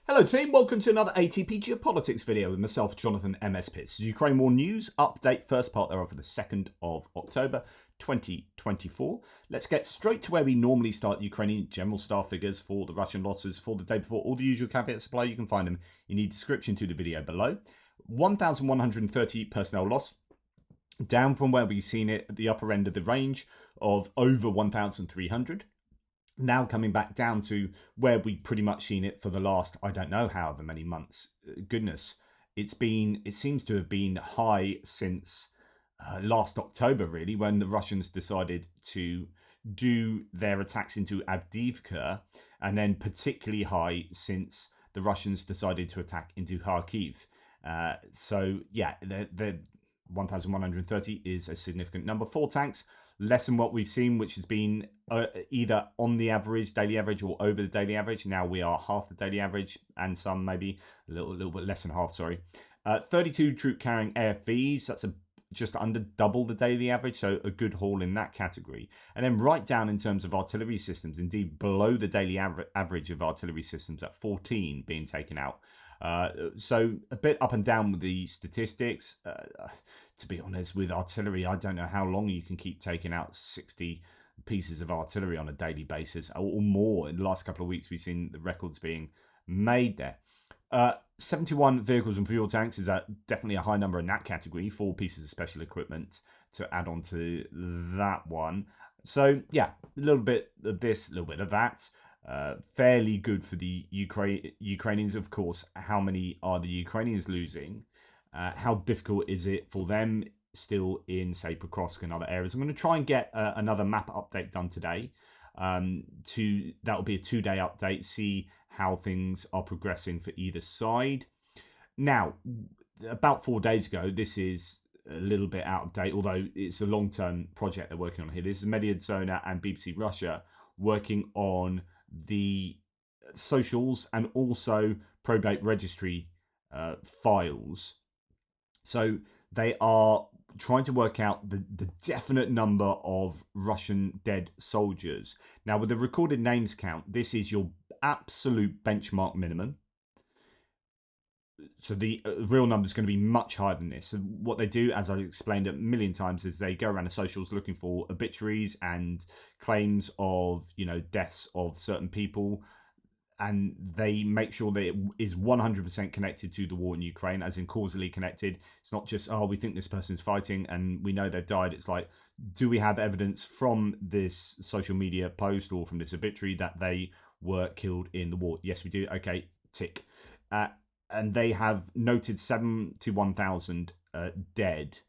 Hello team, welcome to another ATP Geopolitics video with myself, Jonathan MS Pitts. Ukraine War News update, first part thereof for the 2nd of October 2024. Let's get straight to where we normally start. Ukrainian general staff figures for the Russian losses for the day before. All the usual caveats apply. You can find them in the description to the video below. 1,130 personnel loss, down from where we've seen it at the upper end of the range of over 1,300. Now coming back down to where we pretty much seen it for the last, I don't know, however many months. Goodness, it seems to have been high since last October, really, when the Russians decided to do their attacks into Avdiivka, and then particularly high since the Russians decided to attack into Kharkiv. So yeah, the 1,130 is a significant number. 4 tanks, less than what we've seen, which has been either on the average, daily average, or over the daily average. Now we are half the daily average, and some maybe a little bit less than half, sorry. 32 troop carrying AFVs, that's just under double the daily average, so a good haul in that category. And then right down in terms of artillery systems, indeed below the daily average of artillery systems at 14 being taken out. So a bit up and down with the statistics. To be honest, with artillery, I don't know how long you can keep taking out 60 pieces of artillery on a daily basis or more. In the last couple of weeks, we've seen the records being made there. 71 vehicles and fuel tanks is definitely a high number in that category. 4 pieces of special equipment to add on to that one. So yeah, a little bit of this, a little bit of that. Fairly good for the Ukrainians, of course. How many are the Ukrainians losing? How difficult is it for them still in, say, Pokrovsk and other areas? I'm going to try and get another map update done today. That will be a 2-day update, see how things are progressing for either side. Now, about 4 days ago, this is a little bit out of date, although it's a long-term project they're working on here. This is Mediadzona and BBC Russia working on the socials and also probate registry files. So they are trying to work out the definite number of Russian dead soldiers. Now, with the recorded names count, this is your absolute benchmark minimum. So the real number is going to be much higher than this. So what they do, as I explained a million times, is they go around the socials looking for obituaries and claims of, deaths of certain people, and they make sure that it is 100% connected to the war in Ukraine, as in causally connected. It's not just, oh, we think this person's fighting and we know they've died. It's like, do we have evidence from this social media post or from this obituary that they were killed in the war? Yes, we do. Okay, tick. And they have noted 71,000 dead,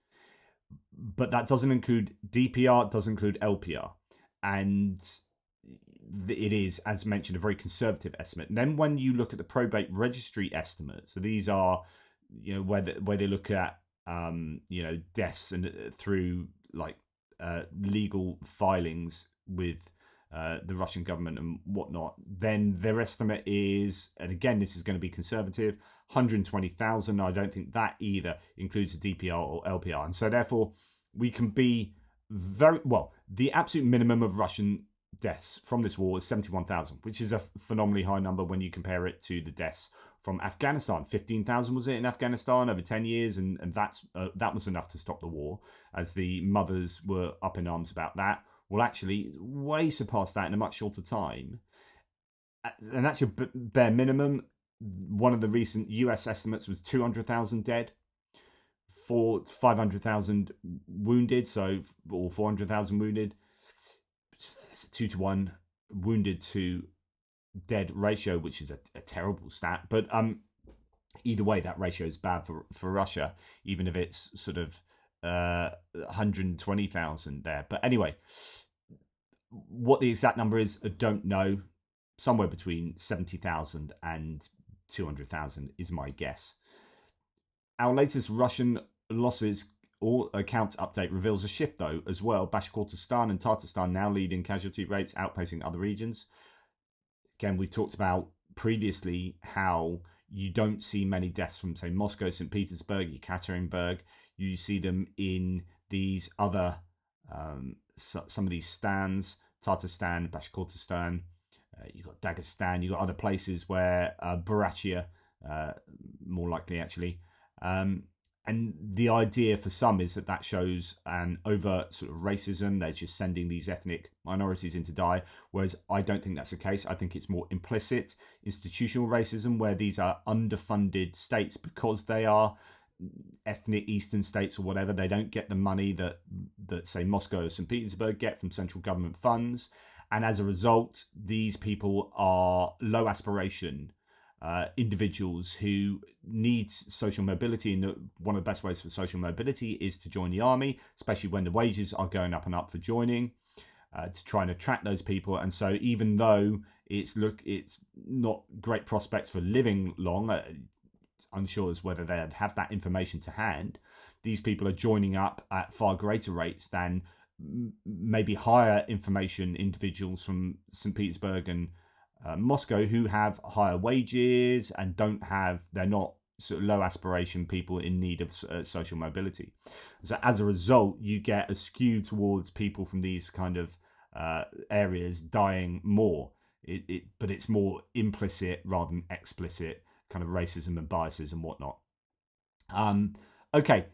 but that doesn't include DPR, doesn't include LPR, and it is, as mentioned, a very conservative estimate. And then when you look at the probate registry estimates, so these are, where they look at, deaths and through legal filings with the Russian government and whatnot, then their estimate is, and again, this is going to be conservative, 120,000. I don't think that either includes the DPR or LPR. And so therefore, we can be very, well, the absolute minimum of Russian deaths from this war is 71,000, which is a phenomenally high number when you compare it to the deaths from Afghanistan. 15,000 was it in Afghanistan over 10 years, and that was enough to stop the war, as the mothers were up in arms about that. Well, actually, way surpassed that in a much shorter time. And that's your bare minimum. One of the recent US estimates was 200,000 dead, 500,000 wounded, or 400,000 wounded. It's a 2-to-1 wounded to dead ratio, which is a terrible stat. But either way, that ratio is bad for Russia, even if it's sort of 120,000 there. But anyway, what the exact number is, I don't know. Somewhere between 70,000 and 200,000 is my guess. Our latest Russian losses or accounts update reveals a shift, though, as well. Bashkortostan and Tatarstan now leading casualty rates, outpacing other regions. Again, we've talked about previously how you don't see many deaths from, say, Moscow, St. Petersburg, Yekaterinburg. You see them in these other, some of these stands, Tatarstan, Bashkortostan, you've got Dagestan, you've got other places where Buryatia, more likely actually. And the idea for some is that that shows an overt sort of racism. They're just sending these ethnic minorities in to die. Whereas I don't think that's the case. I think it's more implicit institutional racism, where these are underfunded states because they are ethnic eastern states or whatever. They don't get the money that say Moscow or St. Petersburg get from central government funds. And as a result, these people are low aspiration individuals who need social mobility, and one of the best ways for social mobility is to join the army, especially when the wages are going up and up for joining, to try and attract those people. And so even though it's not great prospects for living long, unsure as whether they'd have that information to hand, these people are joining up at far greater rates than maybe higher information individuals from St. Petersburg and Moscow, who have higher wages and they're not sort of low aspiration people in need of social mobility. So as a result, you get a skew towards people from these kind of areas dying more. But it's more implicit rather than explicit kind of racism and biases and whatnot. Okay.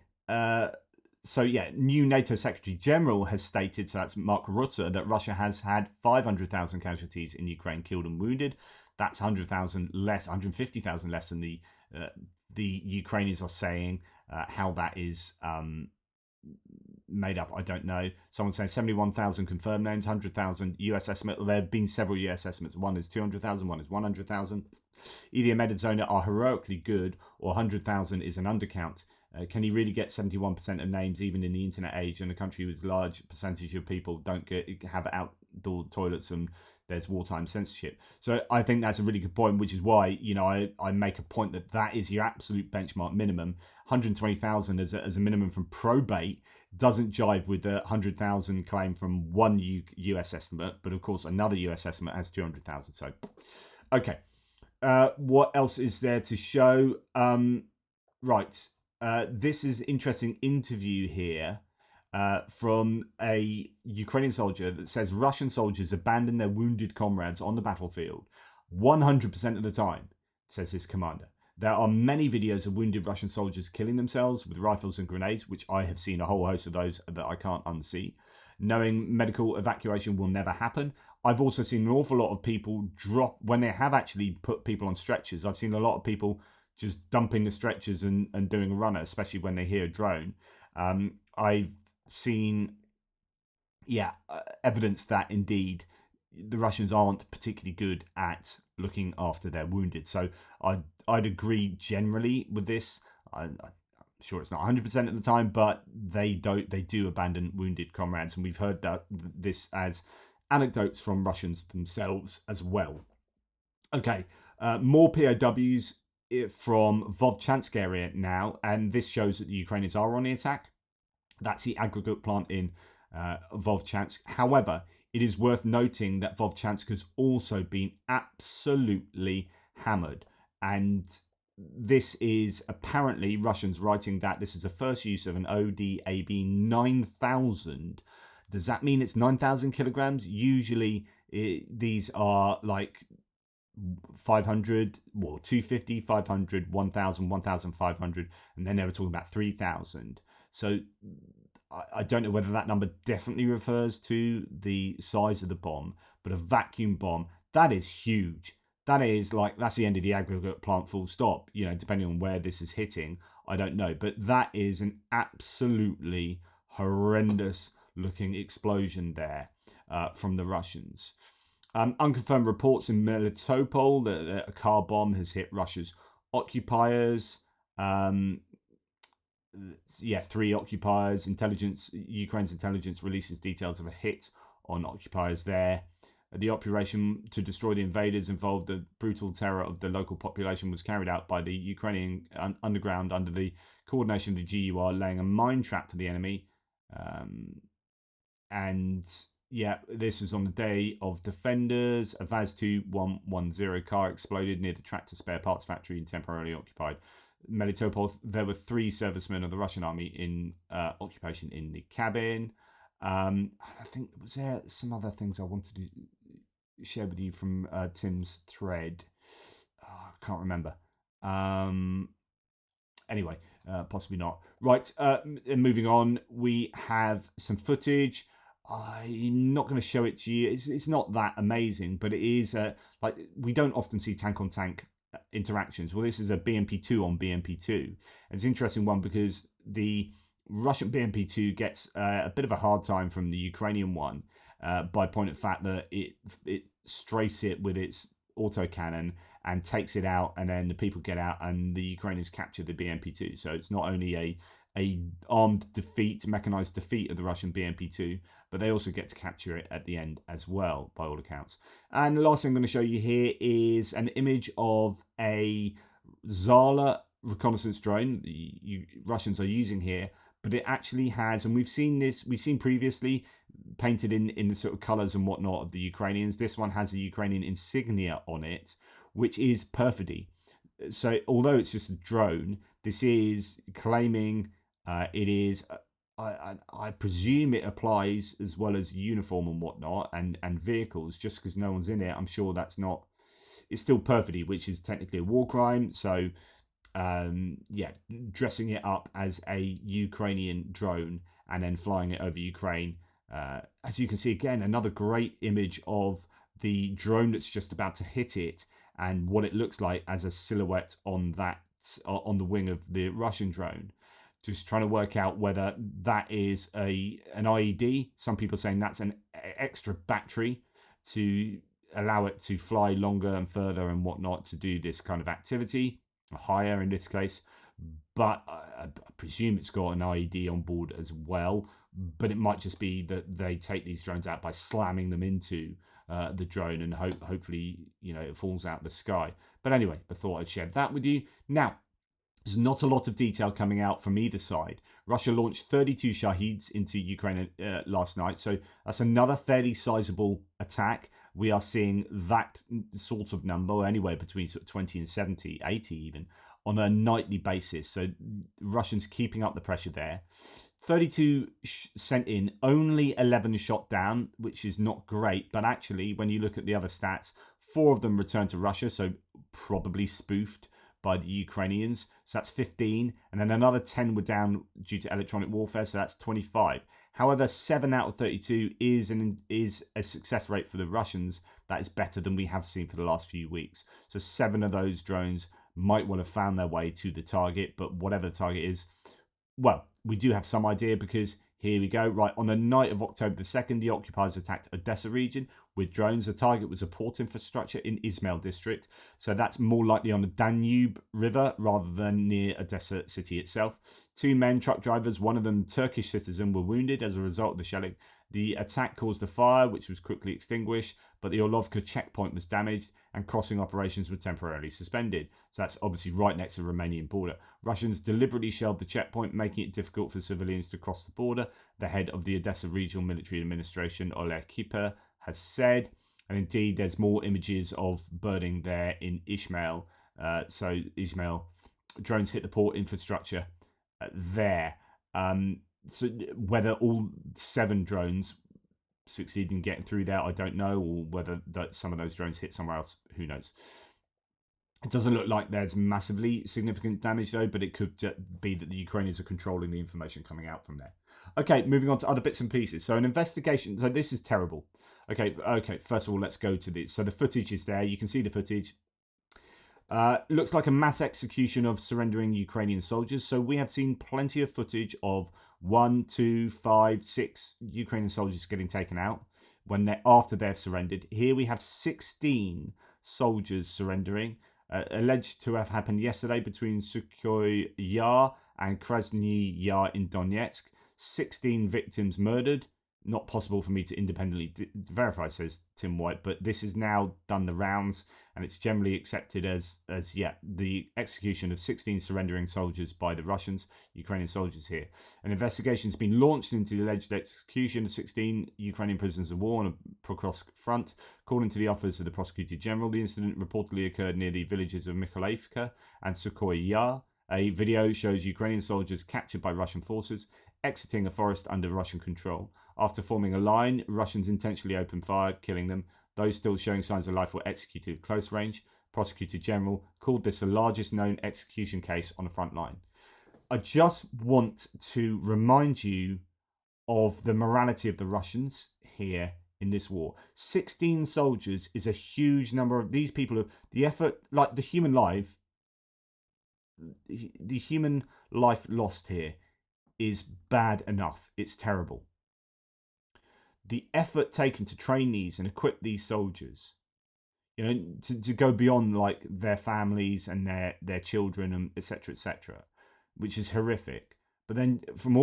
So yeah, new NATO Secretary General has stated, so that's Mark Rutte, that Russia has had 500,000 casualties in Ukraine, killed and wounded. That's 100,000 less, 150,000 less than the Ukrainians are saying. How that is made up, I don't know. Someone's saying 71,000 confirmed names, 100,000 US estimate. Well, there have been several US estimates. One is 200,000, one is 100,000. Either Mededzona are heroically good, or 100,000 is an undercount. Can he really get 71% of names, even in the internet age, and a country with a large percentage of people don't have outdoor toilets and there's wartime censorship? So I think that's a really good point, which is why I make a point that is your absolute benchmark minimum. 120,000 as a minimum from probate doesn't jive with the 100,000 claim from one US estimate, but of course another US estimate has 200,000. So, okay. What else is there to show? Right. This is interesting interview here from a Ukrainian soldier that says Russian soldiers abandon their wounded comrades on the battlefield 100% of the time, says his commander. There are many videos of wounded Russian soldiers killing themselves with rifles and grenades, which I have seen a whole host of those that I can't unsee. Knowing medical evacuation will never happen. I've also seen an awful lot of people drop, when they have actually put people on stretchers, I've seen a lot of people just dumping the stretchers and doing a runner, especially when they hear a drone. I've seen, evidence that indeed the Russians aren't particularly good at looking after their wounded. So I'd agree generally with this. I'm sure it's not 100% of the time, but they do abandon wounded comrades, and we've heard this as anecdotes from Russians themselves as well. Okay, more POWs from Vovchansk area now, and this shows that the Ukrainians are on the attack. That's the aggregate plant in Vovchansk. However, it is worth noting that Vovchansk has also been absolutely hammered, and this is apparently Russians writing that this is the first use of an ODAB 9000. Does that mean it's 9,000 kilograms? Usually these are like 500, 250, 500, 1,000, 1,500, and then they were talking about 3,000. So I don't know whether that number definitely refers to the size of the bomb, but a vacuum bomb, that is huge. That's the end of the aggregate plant, full stop. Depending on where this is hitting, I don't know, but that is an absolutely horrendous looking explosion there from the Russians. Unconfirmed reports in Melitopol that a car bomb has hit Russia's occupiers. 3 occupiers. Ukraine's intelligence releases details of a hit on occupiers there. The operation to destroy the invaders involved the brutal terror of the local population was carried out by the Ukrainian underground under the coordination of the GUR, laying a mine trap for the enemy. This was on the day of Defenders. A VAZ-2110 car exploded near the tractor spare parts factory and temporarily occupied Melitopol. There were 3 servicemen of the Russian army in occupation in the cabin. I think, was there some other things I wanted to share with you from Tim's thread. Oh, I can't remember. Anyway, possibly not. Right, moving on, we have some footage. I'm not going to show it to you. It's not that amazing, but it is like we don't often see tank on tank interactions. Well, this is a BMP2 on BMP2. And it's an interesting one because the Russian BMP2 gets a bit of a hard time from the Ukrainian one by point of fact that it strafes it with its autocannon and takes it out, and then the people get out, and the Ukrainians capture the BMP2. So it's not only a armed defeat, mechanized defeat of the Russian BMP2, but they also get to capture it at the end as well, by all accounts. And the last thing I'm going to show you here is an image of a Zala reconnaissance drone the Russians are using here, but it actually has, and we've seen previously painted in the sort of colors and whatnot of the Ukrainians. This one has a Ukrainian insignia on it, which is perfidy. So although it's just a drone, this is claiming it is. I presume it applies as well as uniform and whatnot and vehicles. Just because no one's in it, I'm sure that's not. It's still perfidy, which is technically a war crime. So yeah, dressing it up as a Ukrainian drone and then flying it over Ukraine. As you can see, again, another great image of the drone that's just about to hit it and what it looks like as a silhouette on the wing of the Russian drone. Just trying to work out whether that is an IED. Some people are saying that's an extra battery to allow it to fly longer and further and whatnot to do this kind of activity, higher in this case. But I presume it's got an IED on board as well. But it might just be that they take these drones out by slamming them into the drone and hopefully, it falls out the sky. But anyway, I thought I'd share that with you. Now, there's not a lot of detail coming out from either side. Russia launched 32 Shaheeds into Ukraine last night, so that's another fairly sizable attack. We are seeing that sort of number, anywhere between sort of 20 and 70, 80 even, on a nightly basis. So Russians keeping up the pressure there. 32 sent in, only 11 shot down, which is not great. But actually, when you look at the other stats, 4 of them returned to Russia, so probably spoofed by the Ukrainians. So that's 15. And then another 10 were down due to electronic warfare, so that's 25. However, 7 out of 32 is a success rate for the Russians that is better than we have seen for the last few weeks. So 7 of those drones might well have found their way to the target, but whatever the target is, well, we do have some idea because here we go. Right, on the night of October the 2nd, the occupiers attacked Odessa region with drones. The target was a port infrastructure in Izmail district. So that's more likely on the Danube River rather than near Odessa city itself. 2 men, truck drivers, one of them Turkish citizen, were wounded as a result of the shelling. The attack caused a fire, which was quickly extinguished, but the Orlovka checkpoint was damaged and crossing operations were temporarily suspended. So that's obviously right next to the Romanian border. Russians deliberately shelled the checkpoint, making it difficult for civilians to cross the border, the head of the Odessa Regional Military Administration, Oleg Kiper, has said. And indeed, there's more images of burning there in Izmail. So Izmail, drones hit the port infrastructure there. So whether all 7 drones succeed in getting through there, I don't know, or whether some of those drones hit somewhere else, who knows. It doesn't look like there's massively significant damage though, but it could be that the Ukrainians are controlling the information coming out from there. Okay, moving on to other bits and pieces. So an investigation. So this is terrible. Okay. First of all, let's go to this. So the footage is there. You can see the footage. Looks like a mass execution of surrendering Ukrainian soldiers. So we have seen plenty of footage of 1, 2, 5, 6 Ukrainian soldiers getting taken out after they've surrendered. Here we have 16 soldiers surrendering, alleged to have happened yesterday between Sukhoy Yar and Krasny Yar in Donetsk. 16 victims murdered. Not possible for me to independently verify, says Tim White, but this has now done the rounds, and it's generally accepted as the execution of 16 surrendering soldiers by the Russians, Ukrainian soldiers here. An investigation has been launched into the alleged execution of 16 Ukrainian prisoners of war on a Pokrovsk front. According to the Office of the Prosecutor General, the incident reportedly occurred near the villages of Mykolaiivka and Sukhoy Yar. A video shows Ukrainian soldiers captured by Russian forces exiting a forest under Russian control. After forming a line, Russians intentionally opened fire, killing them. Those still showing signs of life were executed at close range. Prosecutor General called this the largest known execution case on the front line. I just want to remind you of the morality of the Russians here in this war. 16 soldiers is a huge number of these people. The effort, like the human life lost here is bad enough. It's terrible. The effort taken to train these and equip these soldiers, to go beyond like their families and their children and etc., which is horrific. But then from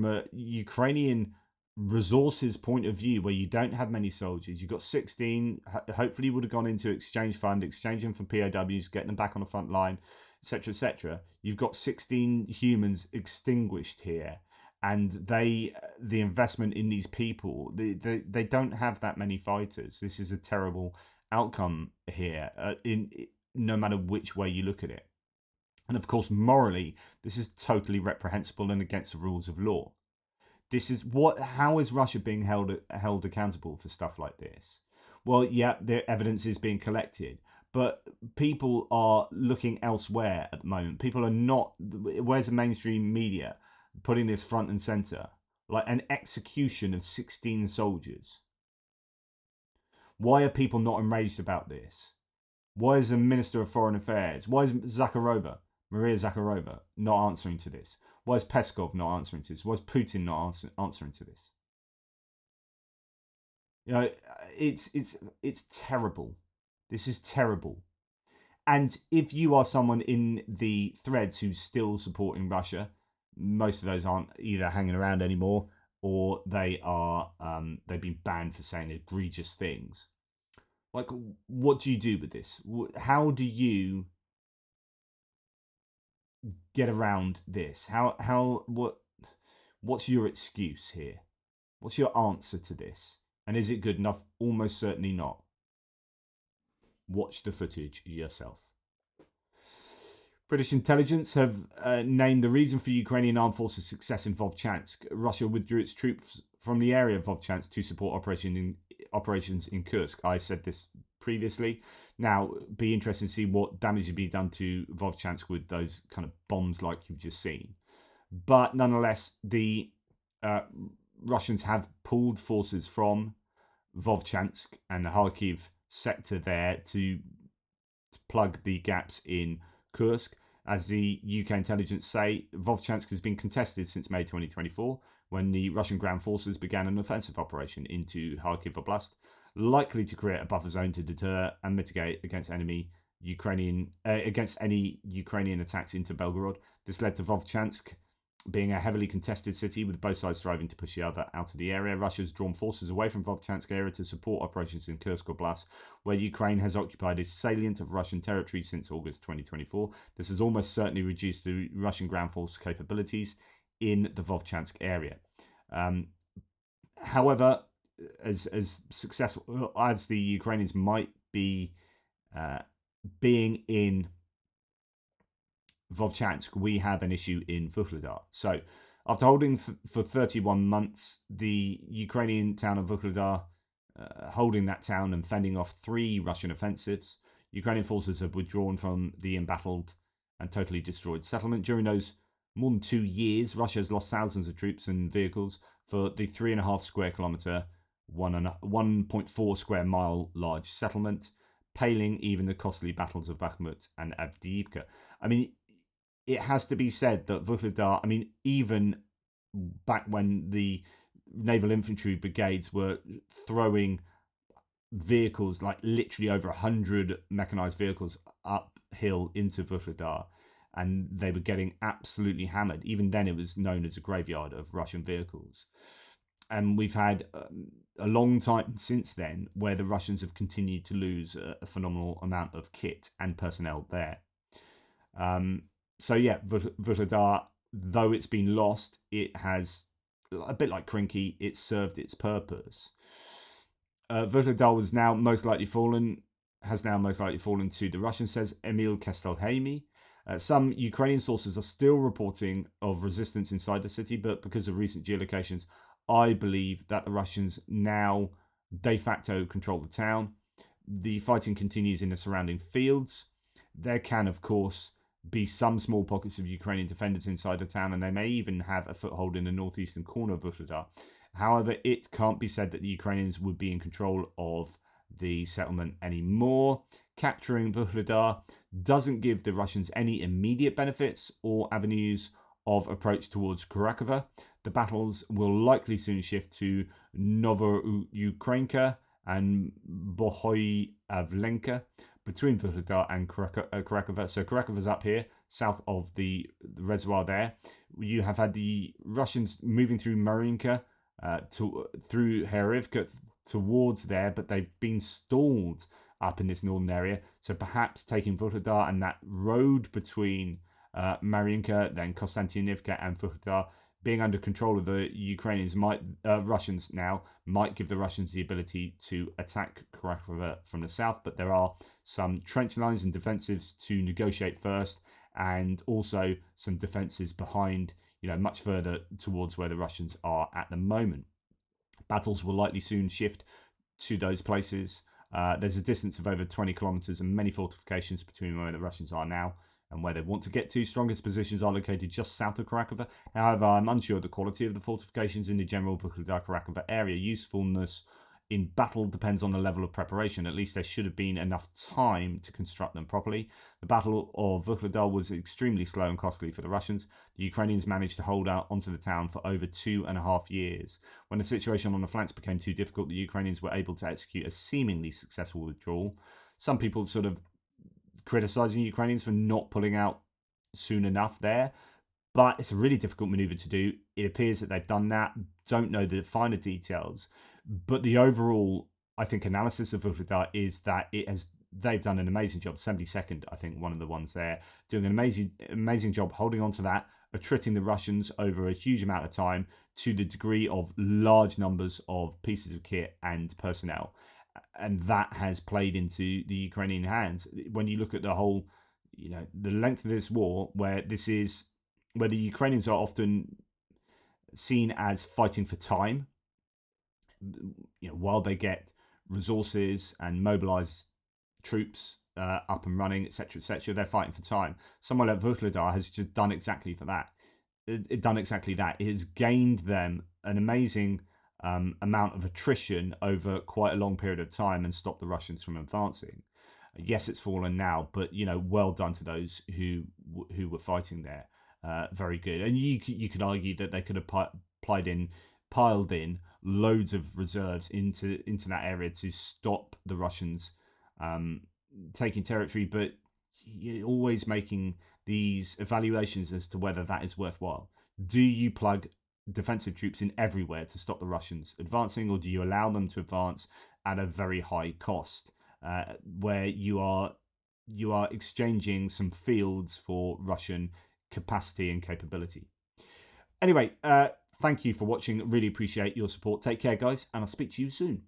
a Ukrainian resources point of view, where you don't have many soldiers, you've got 16, hopefully would have gone into exchange fund, exchanging for POWs, getting them back on the front line, etc. You've got 16 humans extinguished here, and the investment in these people, they don't have that many fighters. This is a terrible outcome here, no matter which way you look at it. And of course, morally, this is totally reprehensible and against the rules of law. How is Russia being held accountable for stuff like this? Well, yeah, the evidence is being collected, but people are looking elsewhere at the moment. People are not. Where's the mainstream media putting this front and center? Like an execution of 16 soldiers. Why are people not enraged about this? Why is the Minister of Foreign Affairs, why is Maria Zakharova, not answering to this? Why is Peskov not answering to this? Why is Putin not answering to this? It's terrible. This is terrible. And if you are someone in the threads who's still supporting Russia, most of those aren't either hanging around anymore or they've been banned for saying egregious things. Like, what do you do with this? How do you get around this? What's your excuse here? What's your answer to this? And is it good enough? Almost certainly not. Watch the footage yourself. British intelligence have named the reason for Ukrainian armed forces' success in Vovchansk. Russia withdrew its troops from the area of Vovchansk to support operations in Kursk. I said this previously. Now, be interesting to see what damage would be done to Vovchansk with those kind of bombs like you've just seen. But nonetheless, the Russians have pulled forces from Vovchansk and the Kharkiv sector there to plug the gaps in Kursk. As the UK intelligence say, Vovchansk has been contested since May 2024, when the Russian ground forces began an offensive operation into Kharkiv Oblast, likely to create a buffer zone to deter and mitigate against any Ukrainian attacks into Belgorod. This led to Vovchansk being a heavily contested city, with both sides striving to push the other out of the area. Russia's drawn forces away from Vovchansk area to support operations in Kursk Oblast, where Ukraine has occupied a salient of Russian territory since August 2024. This has almost certainly reduced the Russian ground force capabilities in the Vovchansk area. However, as successful as the Ukrainians might be being in Vovchansk, we have an issue in Vuhledar. So, after holding for 31 months, the Ukrainian town of Vuhledar, holding that town and fending off 3 Russian offensives, Ukrainian forces have withdrawn from the embattled and totally destroyed settlement. During those more than 2 years, Russia has lost thousands of troops and vehicles for the 3.5 square kilometre, 1.4 square mile large settlement, paling even the costly battles of Bakhmut and Avdiivka. I mean, it has to be said that Vuhledar, even back when the naval infantry brigades were throwing vehicles, like literally over 100 mechanized vehicles uphill into Vuhledar, and they were getting absolutely hammered. Even then, it was known as a graveyard of Russian vehicles. And we've had a long time since then where the Russians have continued to lose a phenomenal amount of kit and personnel there. So yeah, Vuhledar, though it's been lost, it has, a bit like Krinky, it served its purpose. Vuhledar has now most likely fallen to the Russians, says Emil Kestelheimy. Some Ukrainian sources are still reporting of resistance inside the city, but because of recent geolocations, I believe that the Russians now de facto control the town. The fighting continues in the surrounding fields. There can, of course, be some small pockets of Ukrainian defenders inside the town, and they may even have a foothold in the northeastern corner of Vuhledar. However, it can't be said that the Ukrainians would be in control of the settlement anymore. Capturing Vuhledar doesn't give the Russians any immediate benefits or avenues of approach towards Krakow. The battles will likely soon shift to Novoukrainka and Bohoyavlenka between Vuhledar and Krakow. So Krakow is up here, south of the reservoir there. You have had the Russians moving through Marinka, through Herivka towards there, but they've been stalled up in this northern area. So perhaps taking Vuhledar and that road between Marinka, then Konstantinivka and Vuhledar being under control of the Ukrainians Russians now might give the Russians the ability to attack Krakow from the south, but there are some trench lines and defensives to negotiate first, and also some defenses behind, much further towards where the Russians are at the moment. Battles will likely soon shift to those places. There's a distance of over 20 kilometers and many fortifications between where the Russians are now and where they want to get to. Strongest positions are located just south of Krakow. However, I'm unsure of the quality of the fortifications in the general Vuhledar-Krakow area. Usefulness in battle depends on the level of preparation. At least there should have been enough time to construct them properly. The Battle of Vuhledar was extremely slow and costly for the Russians. The Ukrainians managed to hold out onto the town for over 2.5 years. When the situation on the flanks became too difficult, the Ukrainians were able to execute a seemingly successful withdrawal. Some people sort of criticizing Ukrainians for not pulling out soon enough there, but it's a really difficult maneuver to do. It appears that they've done that. Don't know the finer details, but the overall, I think, analysis of Vuhledar is that they've done an amazing job. 72nd, I think, one of the ones there, doing an amazing job holding on to that, attriting the Russians over a huge amount of time to the degree of large numbers of pieces of kit and personnel. And that has played into the Ukrainian hands. When you look at the whole, the length of this war, where the Ukrainians are often seen as fighting for time, while they get resources and mobilize troops up and running, etc., etc., they're fighting for time. Someone like Vuhledar has just done exactly for that. It done exactly that. It has gained them an amazing amount of attrition over quite a long period of time and stopped the Russians from advancing. Yes, it's fallen now, but well done to those who were fighting there. Very good. And you could argue that they could have piled in loads of reserves into that area to stop the Russians taking territory, but you're always making these evaluations as to whether that is worthwhile. Do you plug defensive troops in everywhere to stop the Russians advancing, or do you allow them to advance at a very high cost, where you are exchanging some fields for Russian capacity and capability? Anyway, thank you for watching. Really appreciate your support. Take care, guys, and I'll speak to you soon.